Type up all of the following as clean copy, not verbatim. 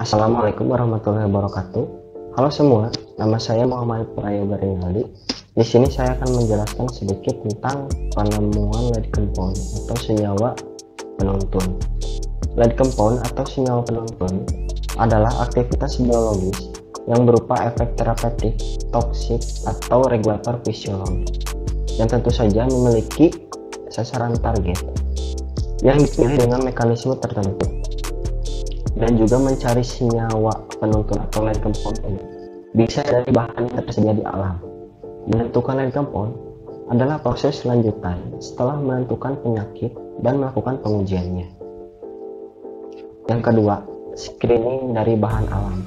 Assalamualaikum warahmatullahi wabarakatuh. Halo semua, nama saya Muhammad Prayoga Rinaldi. Di sini saya akan menjelaskan sedikit tentang penemuan lead compound atau senyawa penuntun. Lead compound atau senyawa penuntun adalah aktivitas biologis yang berupa efek terapeutik, toksik, atau regulator fisiologi, yang tentu saja memiliki sasaran target yang dipilih dengan mekanisme tertentu, dan juga mencari senyawa penuntun atau lead compound ini bisa dari bahan yang tersedia di alam. Menentukan lead compound adalah proses lanjutan setelah menentukan penyakit dan melakukan pengujiannya. Yang kedua, screening dari bahan alam.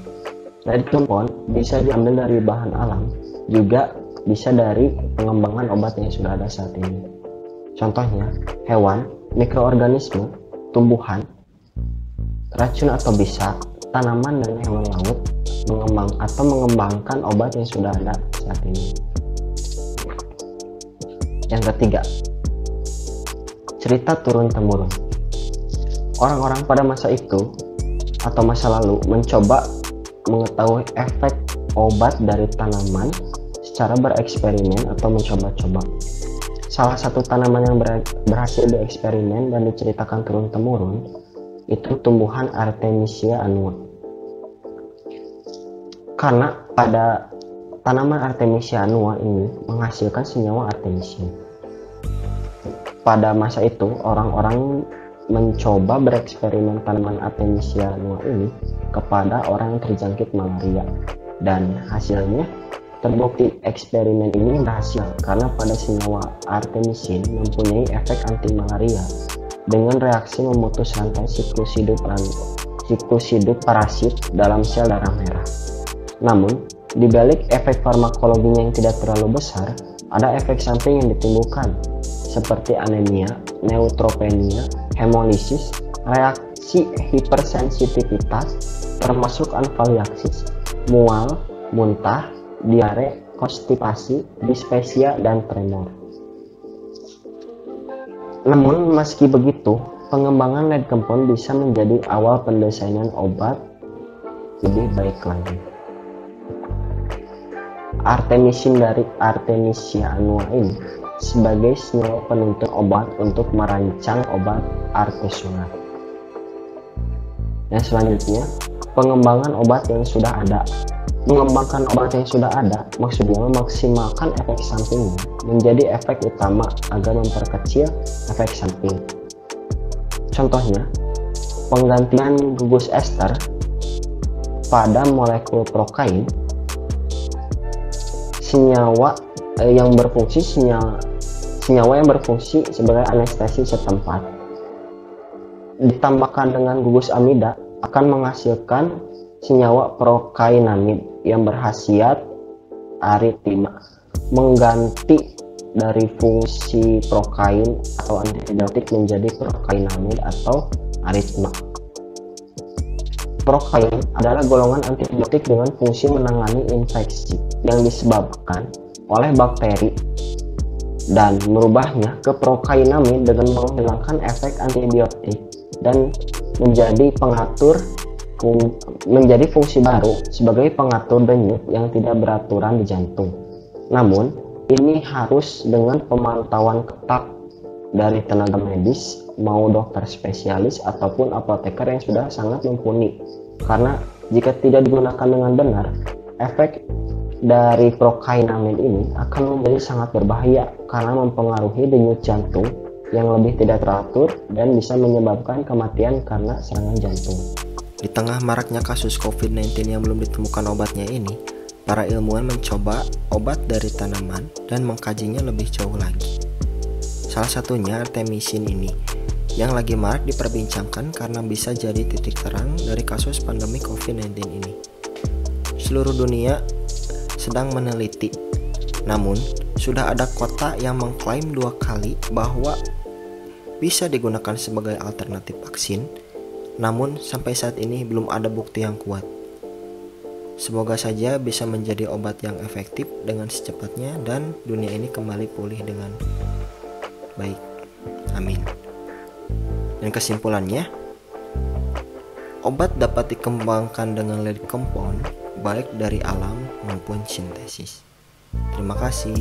Lead compound bisa diambil dari bahan alam, juga bisa dari pengembangan obat yang sudah ada saat ini. Contohnya, hewan, mikroorganisme, tumbuhan, racun atau bisa, tanaman dan hewan laut mengembangkan obat yang sudah ada saat ini. Yang ketiga, cerita turun-temurun. Orang-orang pada masa itu atau masa lalu mencoba mengetahui efek obat dari tanaman secara bereksperimen atau mencoba-coba. Salah satu tanaman yang berhasil dieksperimen dan diceritakan turun-temurun itu tumbuhan Artemisia annua. Karena pada tanaman Artemisia annua ini menghasilkan senyawa artemisia. Pada masa itu orang-orang mencoba bereksperimen tanaman Artemisia annua ini kepada orang yang terjangkit malaria, dan hasilnya terbukti eksperimen ini berhasil karena pada senyawa artemisin mempunyai efek anti malaria dengan reaksi memutus rantai siklus hidup parasit dalam sel darah merah. Namun, di balik efek farmakologinya yang tidak terlalu besar, ada efek samping yang ditimbulkan, seperti anemia, neutropenia, hemolisis, reaksi hipersensitivitas, termasuk anafilaksis, mual, muntah, diare, konstipasi, dispepsia, dan tremor. Namun meski begitu, pengembangan lead compound bisa menjadi awal pendesainan obat lebih baik lagi. Artemisin dari Artemisia annua ini sebagai senyawa penuntun obat untuk merancang obat artesunate. Yang selanjutnya, pengembangan obat yang sudah ada. Mengembangkan obat yang sudah ada maksudnya memaksimalkan efek sampingnya menjadi efek utama agar memperkecil efek samping. Contohnya, penggantian gugus ester pada molekul prokain, senyawa yang berfungsi sebagai anestesi setempat, ditambahkan dengan gugus amida akan menghasilkan senyawa prokainamid yang berkhasiat aritma, mengganti dari fungsi prokain atau antibiotik menjadi prokainamid atau aritma. Prokain adalah golongan antibiotik dengan fungsi menangani infeksi yang disebabkan oleh bakteri dan merubahnya ke prokainamid dengan menghilangkan efek antibiotik dan menjadi fungsi baru sebagai pengatur denyut yang tidak beraturan di jantung. Namun, ini harus dengan pemantauan ketat dari tenaga medis, mau dokter spesialis ataupun apoteker yang sudah sangat mumpuni. Karena jika tidak digunakan dengan benar, efek dari prokainamid ini akan menjadi sangat berbahaya karena mempengaruhi denyut jantung yang lebih tidak teratur dan bisa menyebabkan kematian karena serangan jantung. Di tengah maraknya kasus COVID-19 yang belum ditemukan obatnya ini, para ilmuwan mencoba obat dari tanaman dan mengkajinya lebih jauh lagi. Salah satunya artemisin ini, yang lagi marak diperbincangkan karena bisa jadi titik terang dari kasus pandemi COVID-19 ini. Seluruh dunia sedang meneliti, namun sudah ada kota yang mengklaim 2 kali bahwa bisa digunakan sebagai alternatif vaksin. Namun sampai saat ini belum ada bukti yang kuat. Semoga saja bisa menjadi obat yang efektif dengan secepatnya dan dunia ini kembali pulih dengan baik. Amin. Dan kesimpulannya, Obat dapat dikembangkan dengan lead compound, baik dari alam maupun sintesis. Terima kasih.